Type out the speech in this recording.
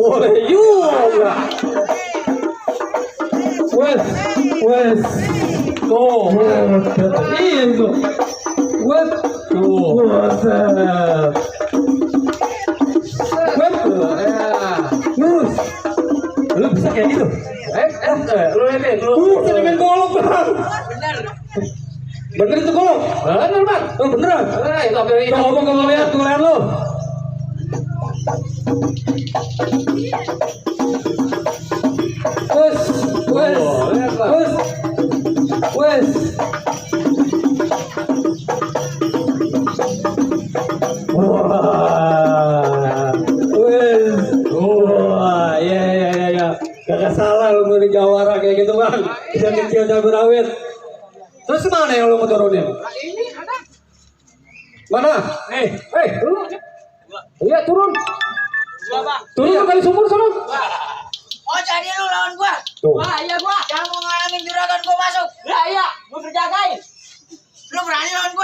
Boleh juga. Wes. Tuh. Itu. Wes. Tuh. Buset. Wes. Ya. Lus. Lu bisa kayak gitu? Lu ini, lu main golok bang. Bener itu golok? Bener bang. Oh beneran? Itu apa itu? Ngomong lihat lu. Wes. Wah, ya. Gak salah lu mau jawara kayak gitu bang. Bisa kecil cabai rawit. Terus mana yang lu mau turunin? Mana? Lu. Iya turun. Turun kali sumur sana. Oh jadi lu lawan gua? Wah iya gua. Yang mau ngalangin juragan gua masuk. Lah iya, gua berjagain. Lu berani lawan gua?